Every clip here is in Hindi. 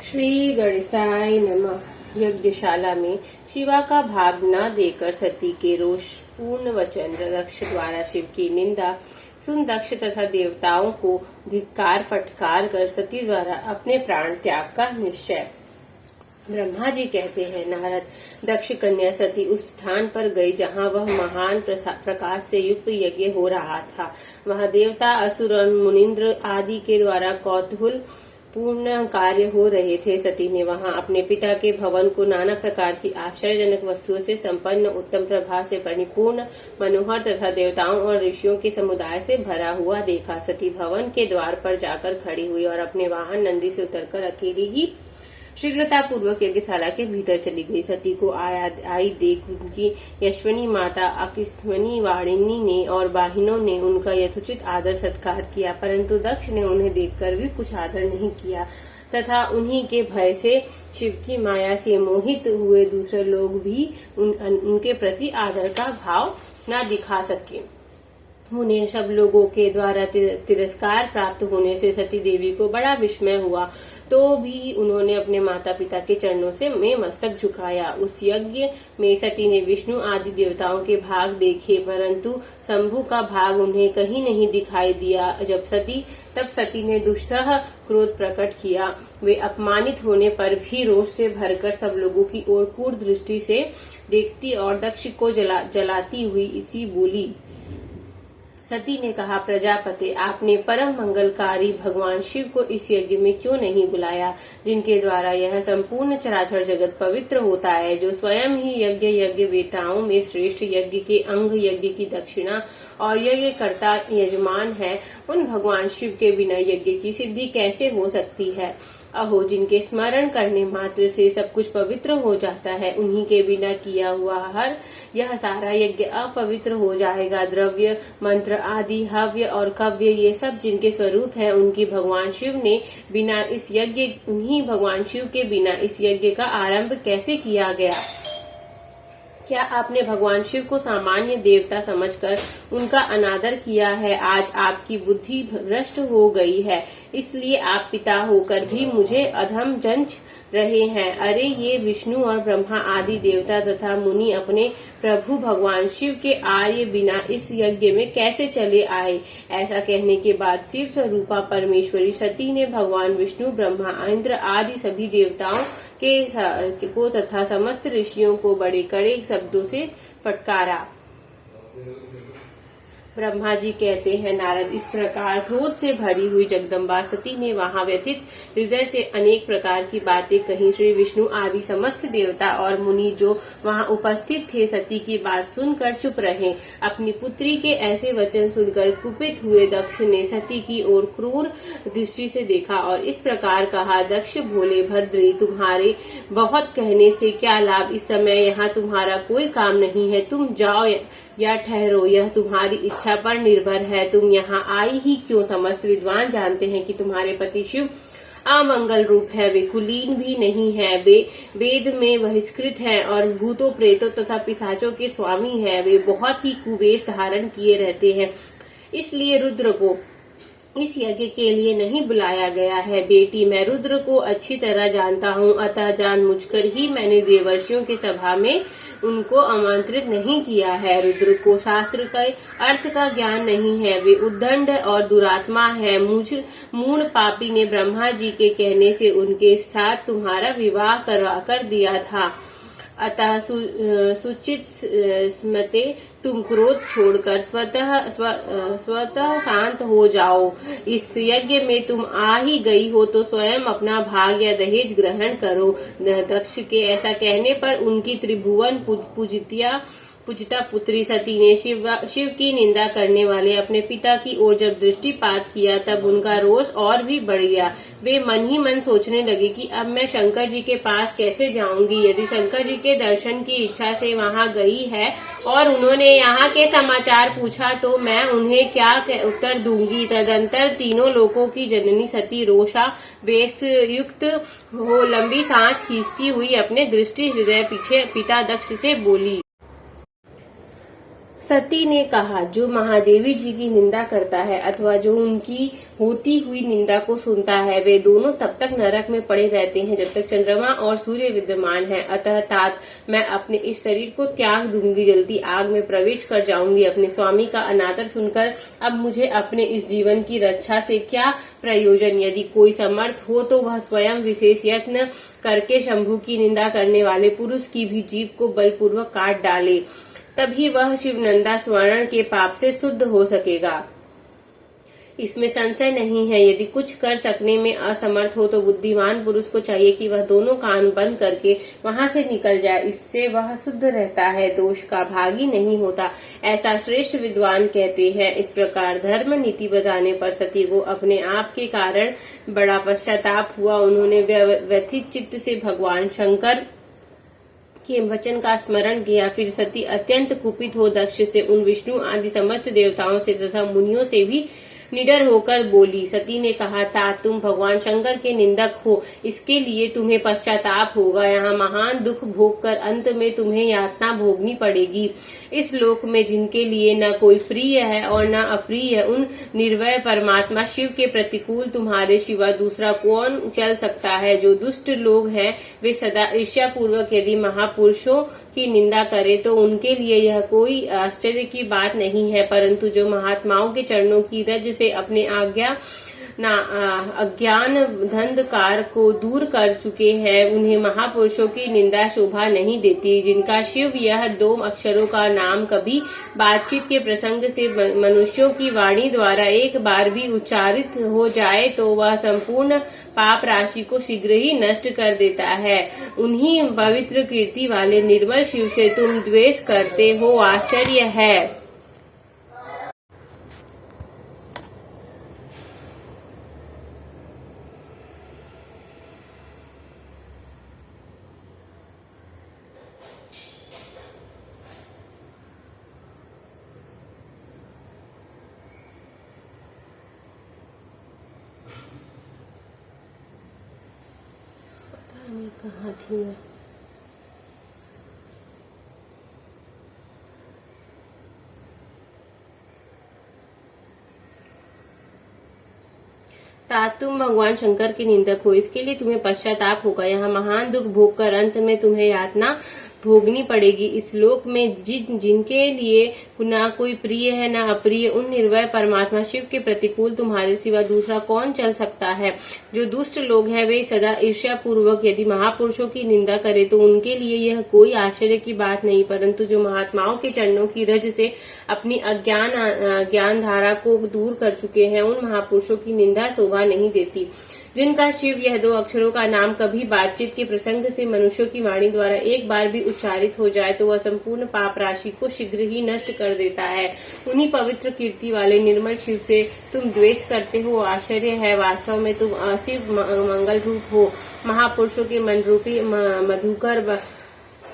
श्री गणेशाय नमः। यज्ञशाला में शिवा का भाग न देकर सती के रोषपूर्ण वचन दक्ष द्वारा शिव की निंदा सुन दक्ष तथा देवताओं को धिक्कार फटकार कर सती द्वारा अपने प्राण त्याग का निश्चय। ब्रह्मा जी कहते हैं, नारद, दक्ष कन्या सती उस स्थान पर गई जहाँ वह महान प्रकाश से युक्त यज्ञ हो रहा था। वहाँ देवता, असुर और मुनिंद्र आदि के द्वारा कौतूहल पूर्ण कार्य हो रहे थे। सती ने वहां अपने पिता के भवन को नाना प्रकार की आश्चर्यजनक वस्तुओं से संपन्न, उत्तम प्रभा से परिपूर्ण, मनोहर तथा देवताओं और ऋषियों के समुदाय से भरा हुआ देखा। सती भवन के द्वार पर जाकर खड़ी हुई और अपने वाहन नंदी से उतरकर अकेली ही शीघ्रता पूर्वक यज्ञशाला के भीतर चली गई। सती को आई देख उनकी यशस्विनी माता अकिस्मनी वाणिनी ने और वाहिनों ने उनका यथोचित आदर सत्कार किया, परंतु दक्ष ने उन्हें देखकर भी कुछ आदर नहीं किया तथा उन्हीं के भय से शिव की माया से मोहित हुए दूसरे लोग भी उनके प्रति आदर का भाव न दिखा सके। उन्हें सब लोगों के द्वारा तिरस्कार प्राप्त होने से सती देवी को बड़ा विस्मय हुआ, तो भी उन्होंने अपने माता पिता के चरणों से में मस्तक झुकाया। उस यज्ञ में सती ने विष्णु आदि देवताओं के भाग देखे, परंतु शंभु का भाग उन्हें कहीं नहीं दिखाई दिया। तब सती ने दुस्सह क्रोध प्रकट किया। वे अपमानित होने पर भी रोष से भरकर सब लोगों की ओर क्रूर दृष्टि से देखती और दक्ष को जलाती हुई इसी बोली। सती ने कहा, प्रजापति, आपने परम मंगलकारी भगवान शिव को इस यज्ञ में क्यों नहीं बुलाया, जिनके द्वारा यह संपूर्ण चराचर जगत पवित्र होता है, जो स्वयं ही यज्ञ वेताओं में श्रेष्ठ, यज्ञ के अंग, यज्ञ की दक्षिणा और यज्ञ कर्ता यजमान है। उन भगवान शिव के बिना यज्ञ की सिद्धि कैसे हो सकती है? अहो, जिनके स्मरण करने मात्र से सब कुछ पवित्र हो जाता है, उन्हीं के बिना किया हुआ यह सारा यज्ञ अपवित्र हो जाएगा। द्रव्य, मंत्र आदि, हव्य और कव्य, ये सब जिनके स्वरूप है, उन्हीं भगवान शिव के बिना इस यज्ञ का आरंभ कैसे किया गया? क्या आपने भगवान शिव को सामान्य देवता समझकर उनका अनादर किया है? आज आपकी बुद्धि भ्रष्ट हो गई है, इसलिए आप पिता होकर भी मुझे अधम जंच रहे हैं। अरे, ये विष्णु और ब्रह्मा आदि देवता तथा मुनि अपने प्रभु भगवान शिव के आर्य बिना इस यज्ञ में कैसे चले आए? ऐसा कहने के बाद शिव स्वरूपा परमेश्वरी सती ने भगवान विष्णु, ब्रह्मा, इंद्र आदि सभी देवताओं को तथा समस्त ऋषियों को बड़े कड़े शब्दों से फटकारा। ब्रह्मा जी कहते हैं, नारद, इस प्रकार क्रोध से भरी हुई जगदम्बा सती ने वहां व्यथित हृदय से अनेक प्रकार की बातें कही। श्री विष्णु आदि समस्त देवता और मुनि जो वहां उपस्थित थे, सती की बात सुनकर चुप रहे। अपनी पुत्री के ऐसे वचन सुनकर कुपित हुए दक्ष ने सती की ओर क्रूर दृष्टि से देखा और इस प्रकार कहा, दक्ष भोले भद्रे, तुम्हारे बहुत कहने से क्या लाभ? इस समय यहाँ तुम्हारा कोई काम नहीं है, तुम जाओ या ठहरो, यह तुम्हारी इच्छा पर निर्भर है। तुम यहाँ आई ही क्यों? समस्त विद्वान जानते हैं कि तुम्हारे पति शिव अमंगल रूप है, वे कुलीन भी नहीं है, वे वेद में बहिष्कृत हैं और भूतों, प्रेतों तथा पिशाचों के स्वामी हैं। वे बहुत ही कुवेश धारण किए रहते हैं, इसलिए रुद्र को इस यज्ञ के लिए नहीं बुलाया गया है। बेटी, मैं रुद्र को अच्छी तरह जानता हूँ, अतः जानबूझकर ही मैंने देवर्षियों की सभा में उनको आमंत्रित नहीं किया है। रुद्र को शास्त्र के अर्थ का ज्ञान नहीं है, वे उद्दंड और दुरात्मा है। मूढ़ पापी ने ब्रह्मा जी के कहने से उनके साथ तुम्हारा विवाह करवा कर दिया था, अतः सुचित स्मते, तुम क्रोध छोड़कर स्वतः शांत हो जाओ। इस यज्ञ में तुम आ ही गई हो तो स्वयं अपना भाग या दहेज ग्रहण करो। दक्ष के ऐसा कहने पर उनकी त्रिभुवन पूजिता पुत्री सती ने शिव की निंदा करने वाले अपने पिता की ओर जब दृष्टिपात किया, तब उनका रोष और भी बढ़ गया। वे मन ही मन सोचने लगे कि अब मैं शंकर जी के पास कैसे जाऊंगी? यदि शंकर जी के दर्शन की इच्छा से वहां गई है और उन्होंने यहाँ के समाचार पूछा, तो मैं उन्हें क्या उत्तर दूंगी? तदंतर तीनों लोकों की जननी सती रोषा वेश युक्त हो लंबी सांस खींचती हुई अपने दृष्टि हृदय पीछे पिता दक्ष से बोली। सती ने कहा, जो महादेवी जी की निंदा करता है अथवा जो उनकी होती हुई निंदा को सुनता है, वे दोनों तब तक नरक में पड़े रहते हैं जब तक चंद्रमा और सूर्य विद्यमान है। अतः तात, मैं अपने इस शरीर को त्याग दूंगी, जल्दी आग में प्रवेश कर जाऊंगी। अपने स्वामी का अनादर सुनकर अब मुझे अपने इस जीवन की रक्षा से क्या प्रयोजन? यदि कोई समर्थ हो तो वह स्वयं विशेष यत्न करके शंभु की निंदा करने वाले पुरुष की भी जीभ को बलपूर्वक काट डाले, तभी वह शिवनंदा स्वर्ण के पाप से शुद्ध हो सकेगा। इसमें संशय नहीं है। यदि कुछ कर सकने में असमर्थ हो तो बुद्धिमान पुरुष को चाहिए कि वह दोनों कान बंद करके वहां से निकल जाए। इससे वह शुद्ध रहता है, दोष का भागी नहीं होता, ऐसा श्रेष्ठ विद्वान कहते हैं। इस प्रकार धर्म नीति बताने पर सती को अपने आप के कारण बड़ा पश्चाताप हुआ। उन्होंने व्यथित चित्त से भगवान शंकर के वचन का स्मरण किया। फिर सती अत्यंत कुपित हो दक्ष से, उन विष्णु आदि समस्त देवताओं से तथा मुनियों से भी निडर होकर बोली। सती ने कहा, तात, तुम भगवान शंकर के निंदक हो, इसके लिए तुम्हें पश्चाताप होगा। यहाँ महान दुख भोग कर अंत में तुम्हें यातना भोगनी पड़ेगी। इस लोक में जिनके लिए न कोई प्रिय है और न अप्रिय है, उन निर्भय परमात्मा शिव के प्रतिकूल तुम्हारे सिवा दूसरा कौन चल सकता है? जो दुष्ट लोग हैं वे सदा ईर्ष्या पूर्वक यदि महापुरुषों की निंदा करे तो उनके लिए यह कोई आश्चर्य की बात नहीं है, परंतु जो महात्माओं के चरणों की रज से अपने अज्ञान धंधकार को दूर कर चुके हैं, उन्हें महापुरुषों की निंदा शोभा नहीं देती। जिनका शिव यह 2 अक्षरों का नाम कभी बातचीत के प्रसंग से मनुष्यों की वाणी द्वारा एक बार भी उच्चारित हो जाए तो वह संपूर्ण पाप राशि को शीघ्र ही नष्ट कर देता है। उन्हीं पवित्र कीर्ति वाले निर्मल शिव से तुम द्वेष करते हो, आश्चर्य है। कहाँ थी मैं? तात, तुम भगवान शंकर के निंदक हो, इसके लिए तुम्हें पश्चाताप होगा। यहाँ महान दुख भोग कर अंत में तुम्हें यातना भोगनी पड़ेगी। इस लोक में जिनके लिए न कोई प्रिय है न अप्रिय, उन निर्भय परमात्मा शिव के प्रतिकूल तुम्हारे सिवा दूसरा कौन चल सकता है? जो दुष्ट लोग हैं वे सदा ईर्ष्या पूर्वक यदि महापुरुषों की निंदा करे तो उनके लिए यह कोई आश्चर्य की बात नहीं, परंतु जो महात्माओं के चरणों की रज से अपनी ज्ञान धारा को दूर कर चुके हैं, उन महापुरुषों की निंदा शोभा नहीं देती। जिनका शिव यह 2 अक्षरों का नाम कभी बातचीत के प्रसंग से मनुष्यों की वाणी द्वारा एक बार भी उच्चारित हो जाए तो वह संपूर्ण पाप राशि को शीघ्र ही नष्ट कर देता है। उन्हीं पवित्र कीर्ति वाले निर्मल शिव से तुम द्वेष करते हो, आश्चर्य है। वास्तव में तुम अशिव मंगल रूप हो, महापुरुषों के मन रूपी मधुकर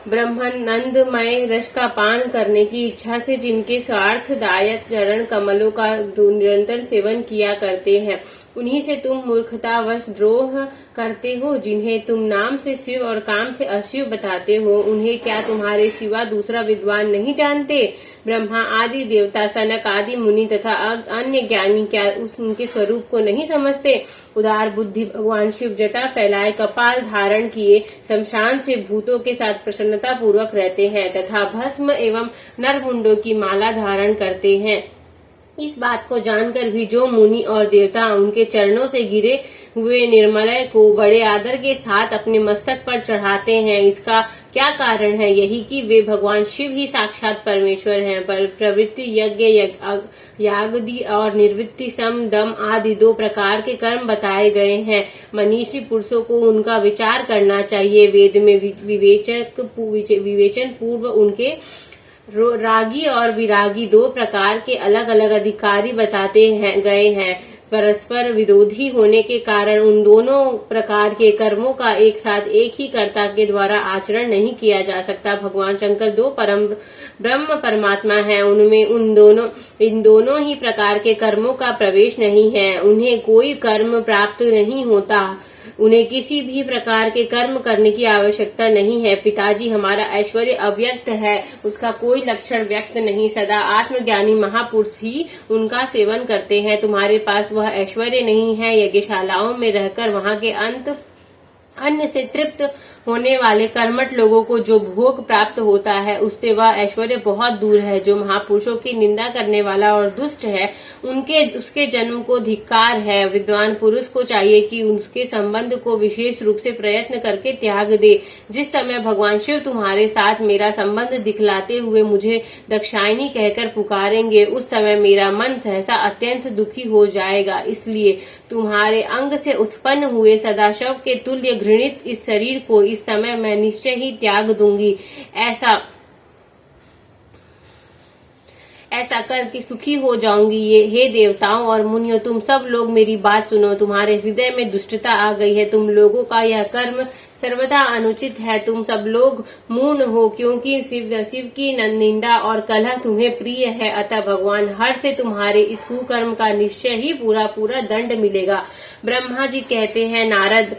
ब्रह्मानंदमय रस का पान करने की इच्छा से जिनके स्वार्थदायक चरण कमलों का निरंतर सेवन किया करते हैं, उन्हीं से तुम मूर्खतावश द्रोह करते हो। जिन्हें तुम नाम से शिव और काम से अशिव बताते हो, उन्हें क्या तुम्हारे सिवा दूसरा विद्वान नहीं जानते? ब्रह्मा आदि देवता, सनक आदि मुनि तथा अन्य ज्ञानी क्या उनके स्वरूप को नहीं समझते? उदार बुद्धि भगवान शिव जटा फैलाए कपाल धारण किए शमशान से भूतों के साथ प्रसन्नता पूर्वक रहते हैं तथा भस्म एवं नरमुंडों की माला धारण करते हैं। इस बात को जानकर भी जो मुनि और देवता उनके चरणों से गिरे हुए निर्मलय को बड़े आदर के साथ अपने मस्तक पर चढ़ाते हैं, इसका क्या कारण है? यही कि वे भगवान शिव ही साक्षात परमेश्वर हैं। पर प्रवृत्ति यज्ञ यागदि और निर्वृत्ति सम दम आदि 2 प्रकार के कर्म बताए गए हैं। मनीषी पुरुषों को उनका विचार करना चाहिए। वेद में विवेचन पूर्व उनके रागी और विरागी 2 प्रकार के अलग अलग अधिकारी बताते गए हैं। परस्पर विरोधी होने के कारण उन दोनों प्रकार के कर्मों का एक साथ एक ही कर्ता के द्वारा आचरण नहीं किया जा सकता। भगवान शंकर 2 परम ब्रह्म परमात्मा हैं, उनमें इन दोनों ही प्रकार के कर्मों का प्रवेश नहीं है। उन्हें कोई कर्म प्राप्त नहीं होता। उन्हें किसी भी प्रकार के कर्म करने की आवश्यकता नहीं है। पिताजी, हमारा ऐश्वर्य अव्यक्त है, उसका कोई लक्षण व्यक्त नहीं। सदा आत्मज्ञानी महापुरुष ही उनका सेवन करते हैं। तुम्हारे पास वह ऐश्वर्य नहीं है। यज्ञशालाओं में रहकर वहां के अन्न से तृप्त होने वाले कर्मठ लोगों को जो भोग प्राप्त होता है, उससे वह ऐश्वर्य बहुत दूर है। जो महापुरुषों की निंदा करने वाला और दुष्ट है, उसके जन्म को धिक्कार है। विद्वान पुरुष को चाहिए कि उसके संबंध को विशेष रूप से प्रयत्न करके त्याग दे। जिस समय भगवान शिव तुम्हारे साथ मेरा संबंध दिखलाते हुए मुझे दाक्षायणी कहकर पुकारेंगे, उस समय मेरा मन सहसा अत्यंत दुखी हो जाएगा। इसलिए तुम्हारे अंग से उत्पन्न हुए सदाशिव के तुल्य घृणित इस शरीर को इस समय मैं निश्चय ही त्याग दूंगी। ऐसा करके सुखी हो जाऊंगी। ये हे देवताओं और मुनियों, तुम सब लोग मेरी बात सुनो। तुम्हारे हृदय में दुष्टता आ गई है। तुम लोगों का यह कर्म सर्वथा अनुचित है। तुम सब लोग मूढ़ हो, क्योंकि शिव की निंदा और कलह तुम्हें प्रिय है। अतः भगवान हर से तुम्हारे इस कुकर्म का निश्चय ही पूरा पूरा दंड मिलेगा। ब्रह्मा जी कहते हैं, नारद,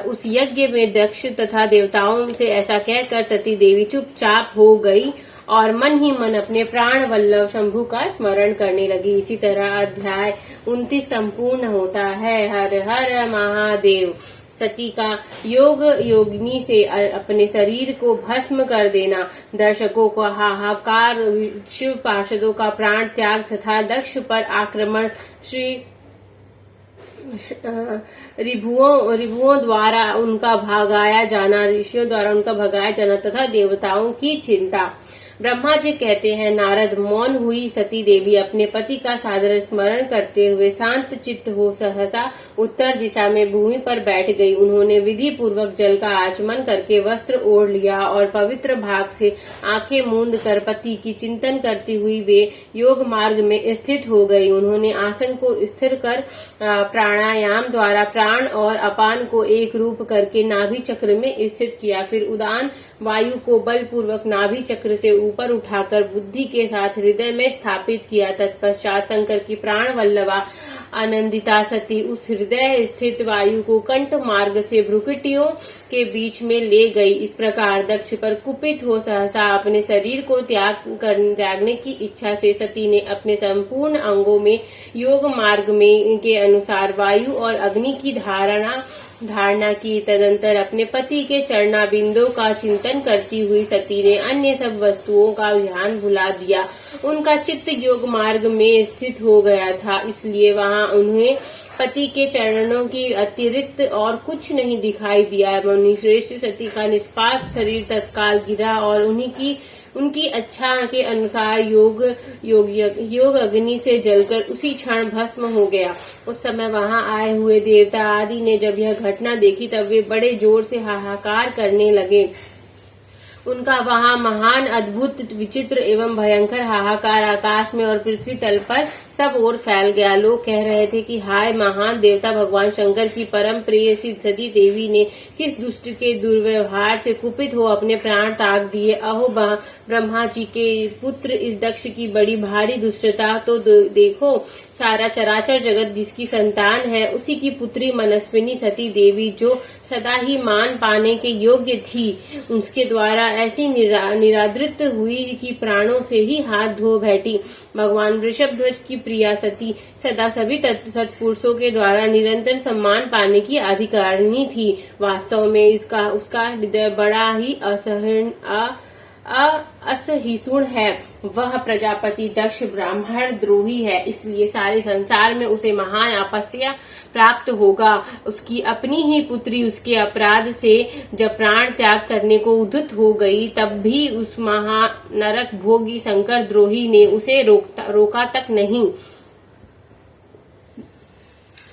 उस यज्ञ में दक्ष तथा देवताओं से ऐसा कहकर सती देवी चुपचाप हो गई और मन ही मन अपने प्राण वल्लभ शंभु का स्मरण करने लगी। इसी तरह अध्याय 29 संपूर्ण होता है। हर हर महादेव। सती का योगिनी से अपने शरीर को भस्म कर देना, दर्शकों को हाहाकार, शिव पार्षदों का प्राण त्याग तथा दक्ष पर आक्रमण, रिभुओं द्वारा उनका भगाया जाना, ऋषियों द्वारा उनका भगाया जाना तथा देवताओं की चिंता। ब्रह्मा जी कहते हैं, नारद, मौन हुई सती देवी अपने पति का सादर स्मरण करते हुए शांत चित्त हो सहसा उत्तर दिशा में भूमि पर बैठ गई। उन्होंने विधि पूर्वक जल का आचमन करके वस्त्र ओढ़ लिया और पवित्र भाग से आंखें मूंद कर पति की चिंतन करती हुई वे योग मार्ग में स्थित हो गई। उन्होंने आसन को स्थिर कर प्राणायाम द्वारा प्राण और अपान को एक रूप करके नाभि चक्र में स्थित किया। फिर उदान वायु को बलपूर्वक नाभि चक्र से ऊपर उठाकर बुद्धि के साथ हृदय में स्थापित किया। तत्पश्चात शंकर की प्राण वल्लभा आनंदिता सती उस हृदय स्थित वायु को कंठ मार्ग से भ्रुकुटियों के बीच में ले गई। इस प्रकार दक्ष पर कुपित हो सहसा अपने शरीर को त्यागने की इच्छा से सती ने अपने संपूर्ण अंगों में योग मार्ग में के अनुसार वायु और अग्नि की धारणा की। तदंतर अपने पति के चरणाबिंदों का चिंतन करती हुई सती ने अन्य सब वस्तुओं का ध्यान भुला दिया। उनका चित्त योग मार्ग में स्थित हो गया था, इसलिए वहां उन्हें पति के चरणों की अतिरिक्त और कुछ नहीं दिखाई दिया। मुनिश्रेष्ठ सती का निष्पाप शरीर तत्काल गिरा और उनकी इच्छा के अनुसार योग अग्नि से जलकर उसी क्षण भस्म हो गया। उस समय वहां आए हुए देवता आदि ने जब यह घटना देखी, तब वे बड़े जोर से हाहाकार करने लगे। उनका वहां महान अद्भुत विचित्र एवं भयंकर हाहाकार आकाश में और पृथ्वी तल पर सब ओर फैल गया। लोग कह रहे थे कि हाय महान देवता भगवान शंकर की परम प्रिय सती देवी ने किस दुष्ट के दुर्व्यवहार से कुपित हो अपने प्राण त्याग दिए। अहो ब्रह्मा जी के पुत्र, इस दक्ष की बड़ी भारी दुष्टता तो देखो। सारा चराचर जगत जिसकी संतान है, उसी की पुत्री मनस्विनी सती देवी, जो सदा ही मान पाने के योग्य थी, उसके द्वारा ऐसी निरादृत हुई कि प्राणों से ही हाथ धो बैठी। भगवान वृषभध्वज की प्रिया सती सदा सभी सत्पुरुषों के द्वारा निरंतर सम्मान पाने की अधिकारिणी थी। वास्तव में उसका हृदय बड़ा ही असहिष्णु है। वह प्रजापति दक्ष ब्राह्मण द्रोही है, इसलिए सारे संसार में उसे महान आपस्य प्राप्त होगा। उसकी अपनी ही पुत्री उसके अपराध से जब प्राण त्याग करने को उद्यत हो गई, तब भी उस महानरक भोगी शंकर द्रोही ने उसे रोका तक नहीं।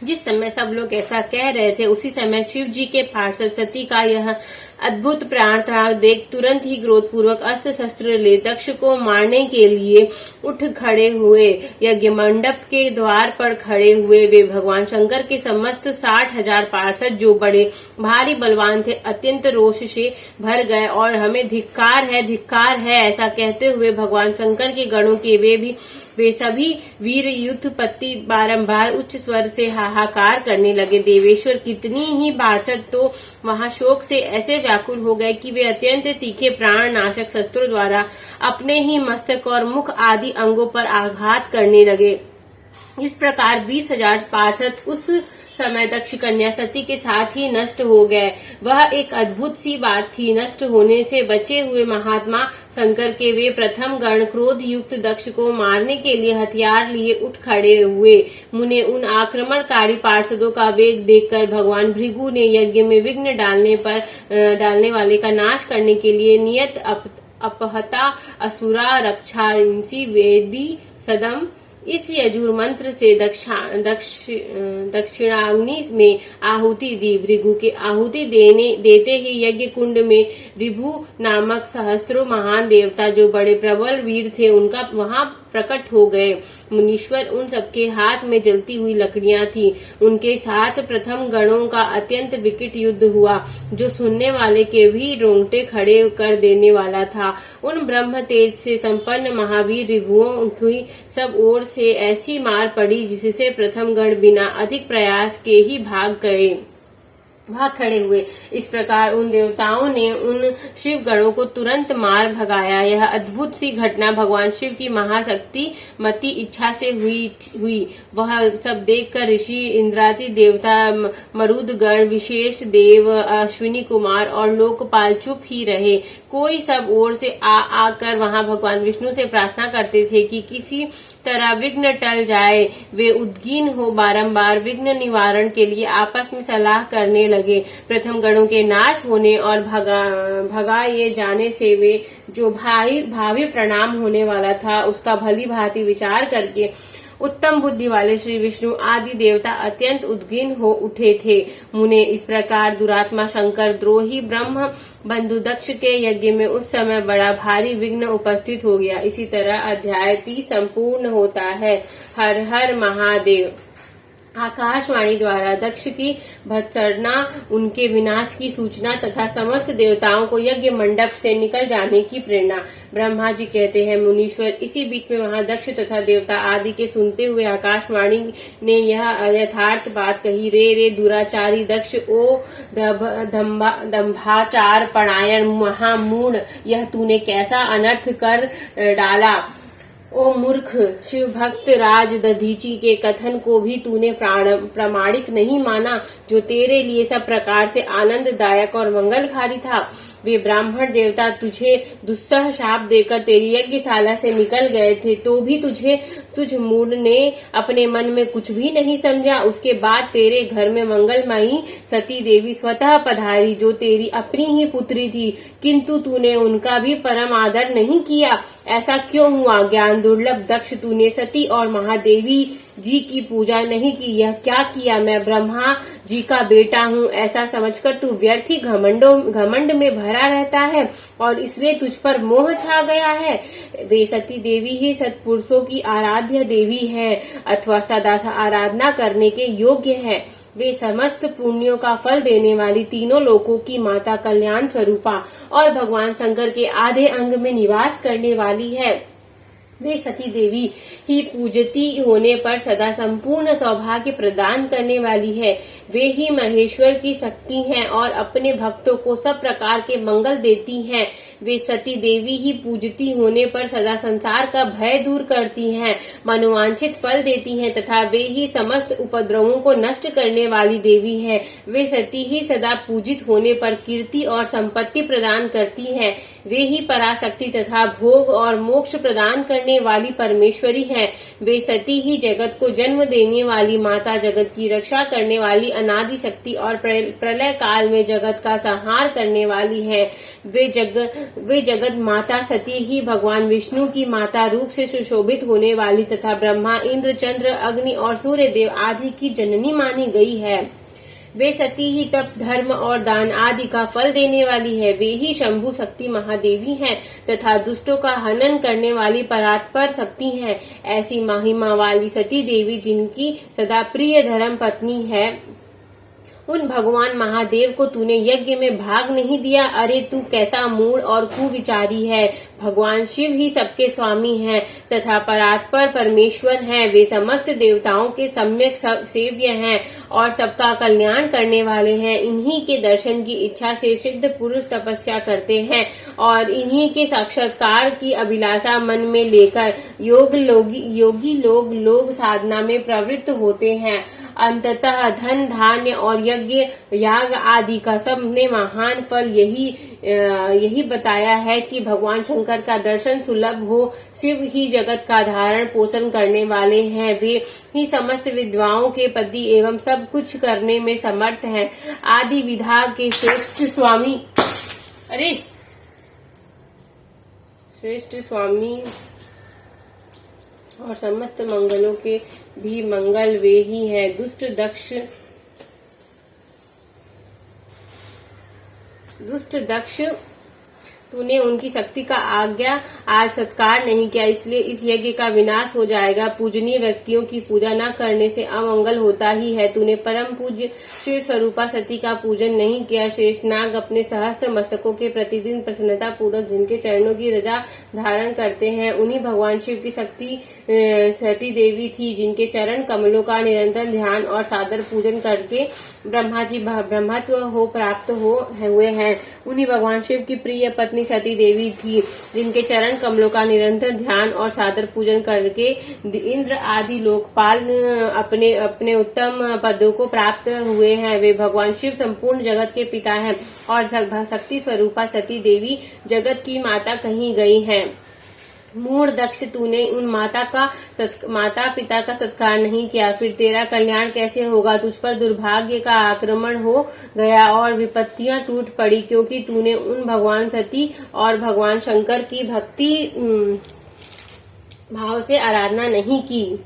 जिस समय सब लोग ऐसा कह रहे थे, उसी समय शिव जी के पार्षद सती का यह अद्भुत प्राण त्याग देख तुरंत ही क्रोधपूर्वक अस्त्र शस्त्र ले दक्ष को मारने के लिए उठ खड़े हुए। यज्ञ मंडप के द्वार पर खड़े हुए वे भगवान शंकर के समस्त 60,000 पार्षद, जो बड़े भारी बलवान थे, अत्यंत रोष से भर गए और हमें धिक्कार है ऐसा कहते हुए भगवान शंकर के गणों के वे भी वे सभी वीर युद्धपति बारंबार उच्च स्वर से हाहाकार करने लगे। देवेश्वर कितनी ही पार्षद तो वहां शोक से ऐसे व्याकुल हो गए कि वे अत्यंत तीखे प्राण नाशक शस्त्रों द्वारा अपने ही मस्तक और मुख आदि अंगों पर आघात करने लगे। इस प्रकार 20,000 पार्षद उस समय दक्ष कन्या सती के साथ ही नष्ट हो गए। वह एक अद्भुत सी बात थी। नष्ट होने से बचे हुए महात्मा शंकर के वे प्रथम गण क्रोध युक्त दक्ष को मारने के लिए हथियार लिए उठ खड़े हुए। मुने उन आक्रमणकारी पार्षदों का वेग देखकर भगवान भृगु ने यज्ञ में विघ्न डालने वाले का नाश करने के लिए नियत अपहता असुरा रक्षांसी वेदी सदम इस यजुर मंत्र से दक्षिणाग्नि में आहुति दी। भृगु के आहुति देते ही यज्ञ कुंड में ऋभु नामक सहस्त्रों महान देवता जो बड़े प्रबल वीर थे उनका वहां प्रकट हो गए। मुनीश्वर उन सबके हाथ में जलती हुई लकड़ियां थी। उनके साथ प्रथम गणों का अत्यंत विकट युद्ध हुआ जो सुनने वाले के भी रोंगटे खड़े कर देने वाला था। उन ब्रह्म तेज से संपन्न महावीर ऋभुओं की सब ओर से ऐसी मार पड़ी जिससे प्रथम गण बिना अधिक प्रयास के ही भाग खड़े हुए। इस प्रकार उन देवताओं ने उन शिव गणों को तुरंत मार भगाया। यह अद्भुत सी घटना भगवान शिव की महाशक्ति मति इच्छा से हुई। वह सब देखकर ऋषि इंद्रादि देवता मरुद गण विशेष देव अश्विनी कुमार और लोकपाल चुप ही रहे। कोई सब ओर से आकर वहां भगवान विष्णु से प्रार्थना करते थे कि किसी तरह विघ्न टल जाए। वे उद्गीन हो बारंबार विघ्न निवारण के लिए आपस में सलाह करने लगे। प्रथम गणों के नाश होने और भगाए जाने से वे जो भावी परिणाम होने वाला था उसका भली भांति विचार करके उत्तम बुद्धि वाले श्री विष्णु आदि देवता अत्यंत उद्गीन हो उठे थे। मुने इस प्रकार दुरात्मा शंकर द्रोही ब्रह्म बंधु दक्ष के यज्ञ में उस समय बड़ा भारी विघ्न उपस्थित हो गया। इसी तरह अध्याय 30 संपूर्ण होता है। हर हर महादेव। आकाशवाणी द्वारा दक्ष की भत्सना, उनके विनाश की सूचना तथा समस्त देवताओं को यज्ञ मंडप से निकल जाने की प्रेरणा। ब्रह्मा जी कहते हैं, मुनीश्वर इसी बीच में वहां दक्ष तथा देवता आदि के सुनते हुए आकाशवाणी ने यह यथार्थ बात कही। रे दुराचारी दक्ष, ओ दंभाचार परायण महामूढ़, यह तूने कैसा अनर्थ कर डाला। ओ मूर्ख, शिव भक्त राज दधीची के कथन को भी तूने प्रामाणिक नहीं माना जो तेरे लिए सब प्रकार से आनंददायक और मंगलकारी था। वे ब्राह्मण देवता तुझे दुस्सह शाप देकर तेरी यज्ञशाला से निकल गए थे तो भी तुझ मूढ़ ने अपने मन में कुछ भी नहीं समझा। उसके बाद तेरे घर में मंगलमयी सती देवी स्वतः पधारी जो तेरी अपनी ही पुत्री थी, किंतु तूने उनका भी परम आदर नहीं किया। ऐसा क्यों हुआ? ज्ञान दुर्लभ दक्ष, तूने सती और महादेवी जी की पूजा नहीं की। यह क्या किया? मैं ब्रह्मा जी का बेटा हूँ ऐसा समझकर तू व्यर्थ ही घमंड में भरा रहता है और इसलिए तुझ पर मोह छा गया है। वे सती देवी ही सत्पुरुषों की आराध्य देवी है अथवा सदा आराधना करने के योग्य है। वे समस्त पुण्यों का फल देने वाली तीनों लोकों की माता कल्याण स्वरूपा और भगवान शंकर के आधे अंग में निवास करने वाली है। वे सती देवी ही पूजती होने पर सदा संपूर्ण सौभाग्य प्रदान करने वाली है। वे ही महेश्वर की शक्ति हैं और अपने भक्तों को सब प्रकार के मंगल देती हैं। वे सती देवी ही पूजती होने पर सदा संसार का भय दूर करती हैं, मनोवांछित फल देती हैं तथा वे ही समस्त उपद्रवों को नष्ट करने वाली देवी हैं। वे सती ही सदा पूजित होने पर कीर्ति और संपत्ति प्रदान करती हैं। वे ही पराशक्ति तथा भोग और मोक्ष प्रदान करने वाली परमेश्वरी हैं। वे सती ही जगत को जन्म देने वाली माता, जगत की रक्षा करने वाली अनादि शक्ति और प्रलय काल में जगत का संहार करने वाली है। वे जगत माता सती ही धभगवान विष्णु की माता रूप से सुशोभित होने वाली तथा ब्रह्मा, इंद्र, चंद्र, अग्नि और सूर्य देव आदि की जननी मानी गई है। वे सती ही तप, धर्म और दान आदि का फल देने वाली है। वे ही शंभु शक्ति महादेवी हैं तथा दुष्टों का हनन करने वाली परात्पर शक्ति हैं। ऐसी महिमा वाली सती देवी जिनकी सदा प्रिय धर्म पत्नी है उन भगवान महादेव को तूने यज्ञ में भाग नहीं दिया। अरे तू कैसा मूढ़ और कुविचारी है। भगवान शिव ही सबके स्वामी हैं तथा परात्पर परमेश्वर हैं। वे समस्त देवताओं के सम्यक सेव्य हैं और सबका कल्याण करने वाले हैं। इन्हीं के दर्शन की इच्छा से सिद्ध पुरुष तपस्या करते हैं और इन्हीं के साक्षात्कार की अभिलाषा मन में लेकर योगी लोग साधना में प्रवृत्त होते हैं। अंततः धन धान्य और यज्ञ याग आदि का सबने महान फल यही बताया है कि भगवान शंकर का दर्शन सुलभ हो। शिव ही जगत का धारण पोषण करने वाले हैं। वे ही समस्त विद्वाओं के पति एवं सब कुछ करने में समर्थ हैं। आदि विधा के श्रेष्ठ स्वामी और समस्त मंगलों के भी मंगल वे ही हैं। दुष्ट दक्ष तूने उनकी शक्ति का आज्ञा आज सत्कार नहीं किया, इसलिए इस यज्ञ का विनाश हो जाएगा। पूजनीय व्यक्तियों की पूजा न करने से अमंगल होता ही है। तूने परम पूज्य शिव स्वरूपा सती का पूजन नहीं किया। शेषनाग अपने सहस्त्र मस्तकों के प्रतिदिन प्रसन्नता पूर्वक जिनके चरणों की रजा धारण करते हैं, उन्हीं भगवान शिव की शक्ति सती देवी थी, जिनके चरण कमलों का निरंतर ध्यान और सादर पूजन करके ब्रह्मा जी ब्रह्मत्व प्राप्त हुए हैं। उन्हीं भगवान शिव की प्रिय पत्नी सती देवी थी, जिनके चरण कमलों का निरंतर ध्यान और सादर पूजन करके इंद्र आदि लोकपाल अपने उत्तम पदों को प्राप्त हुए हैं। वे भगवान शिव संपूर्ण जगत के पिता हैं और शक्ति स्वरूपा सती देवी जगत की माता कही गई हैं। मूढ़ दक्ष, तूने उन माता पिता का सत्कार नहीं किया, फिर तेरा कल्याण कैसे होगा। तुझ पर दुर्भाग्य का आक्रमण हो गया और विपत्तियां टूट पड़ी, क्योंकि तूने उन भगवान सती और भगवान शंकर की भक्ति भाव से आराधना नहीं की।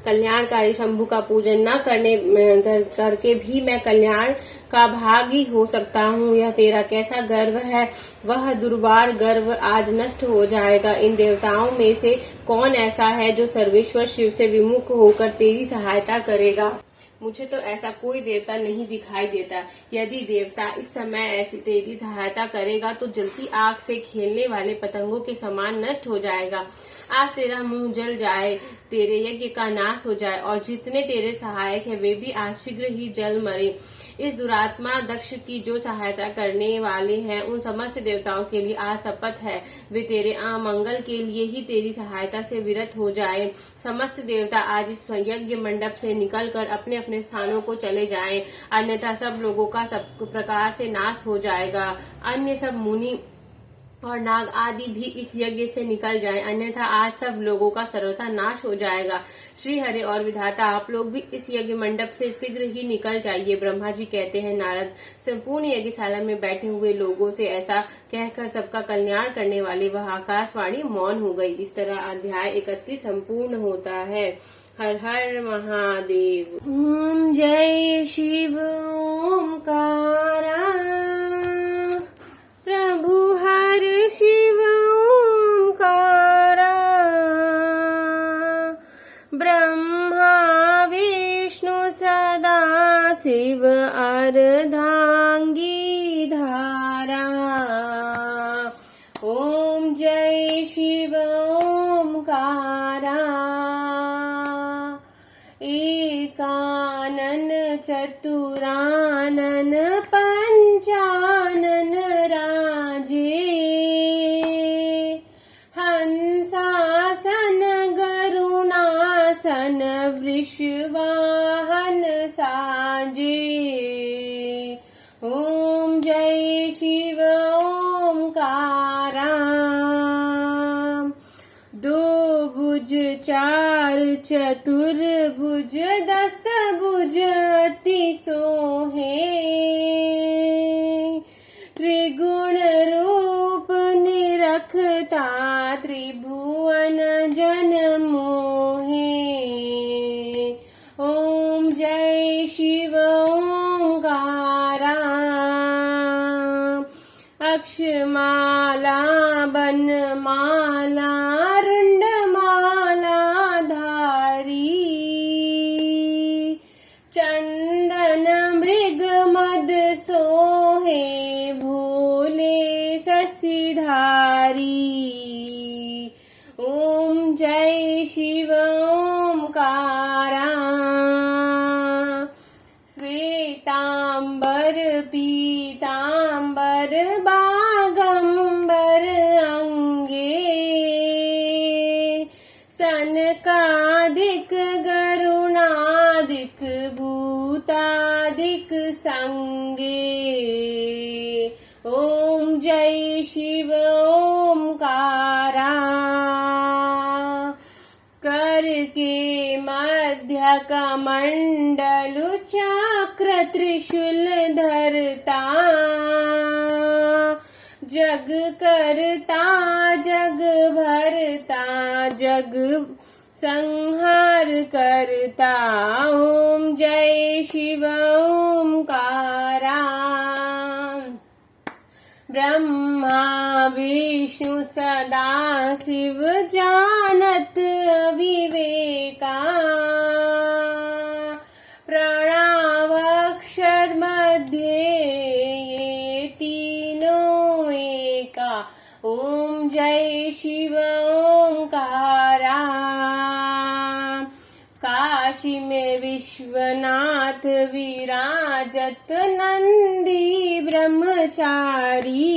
कल्याणकारी शंभु का पूजन न करके भी मैं कल्याण का भागी हो सकता हूँ। यह तेरा कैसा गर्व है। वह दुर्वार गर्व आज नष्ट हो जाएगा। इन देवताओं में से कौन ऐसा है जो सर्वेश्वर शिव से विमुख होकर तेरी सहायता करेगा। मुझे तो ऐसा कोई देवता नहीं दिखाई देता। यदि देवता इस समय ऐसी तेरी सहायता करेगा तो जलती आग से खेलने वाले पतंगों के समान नष्ट हो जाएगा। आज तेरा मुंह जल जाए, तेरे यज्ञ का नाश हो जाए और जितने तेरे सहायक हैं वे भी आज शीघ्र ही जल मरे। इस दुरात्मा दक्ष की जो सहायता करने वाले हैं, उन समस्त देवताओं के लिए आज शपथ है, वे तेरे अमंगल के लिए ही तेरी सहायता से विरत हो जाएं। समस्त देवता आज इस यज्ञ मंडप से निकलकर अपने अपने स्थानों को चले जाएं, अन्यथा सब लोगों का सब प्रकार से नाश हो जाएगा। अन्य सब मुनि और नाग आदि भी इस यज्ञ से निकल जाएं, अन्यथा आज सब लोगों का सर्वथा नाश हो जाएगा। श्री हरि और विधाता, आप लोग भी इस यज्ञ मंडप से शीघ्र ही निकल जाइए। ब्रह्मा जी कहते हैं, नारद, संपूर्ण यज्ञशाला में बैठे हुए लोगों से ऐसा कहकर सबका कल्याण करने वाली वह आकाशवाणी मौन हो गई। इस तरह अध्याय 31 संपूर्ण होता है। हर हर महादेव। ओम जय शिव ओमकारा, प्रभु हर शिव ओंकारा, ब्रह्मा विष्णु सदा शिव अर्धांगी धारा। ओम जय शिव ओंकारा, एकानन चतुरानन पंचानन राजे, हंसासन गरुणासन वृषवाहन साजे। ओम जय शिव ओंकारा, दो भुज चार चतुर्भुज दस भुज अति सोहे, त्रिगुण रूप रखता त्रिभुवन जन मोहे। ओम जय शिव ओंकारा। अक्षमाला बनमाला रुंडमाला धारी। चंदन मृग मद सोहे भोले ससीधारी। ओम जय शिव ओंकारा। श्वेतांबर पीतांबर बागंबर अंगे। सनकादिक गरुणादिक भूतादिक संगे। ओम जय शिव ओंकारा। कर के मध्य कमंडलु चक्र त्रिशूल धरता। जग करता जग भरता जग संहार करता। ओम जय शिव ओंकारा। ब्रह्मा विष्णु सदा शिव जानत अविवेका। प्रणवाक्षर मध्य ये तीनों एका। ओम जय शिव ओंकारा। काशी में विश्वनाथ विराजत नंदी ब्रह्मचारी।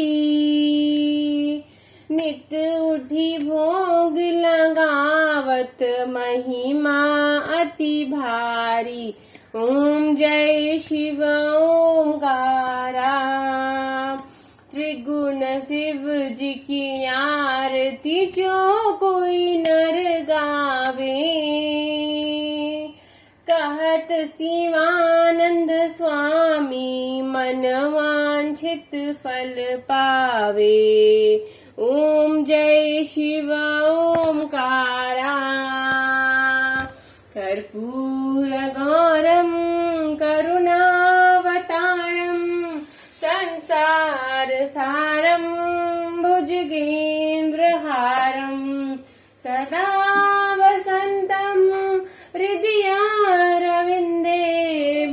नित उठी भोग लगावत महिमा अति भारी। ओम जय शिव ओंकारा। त्रिगुण शिव जी की आरती जो कोई नर गावे। कहत शिवानंद स्वामी मन वांछित फल पावे। ओम जय शिव ओंकारा। कर्पूर गौरम करुणावतारम संसार सारम भुजगेन्द्रहारम। सदा वसंतम हृदयारविन्दे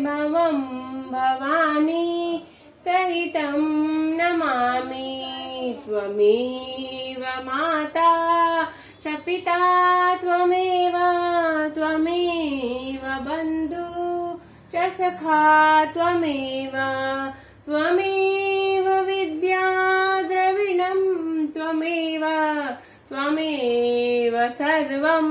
भवं भवानी सहितं नमामि। त्वमेव माता च पिता त्वमेव बन्धु च सखा त्वमेव विद्या द्रविणं त्वमेव सर्वं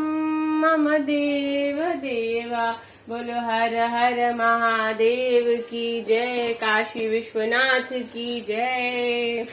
मम देव देवा। बोलो हर हर महादेव की जय। काशी विश्वनाथ की जय।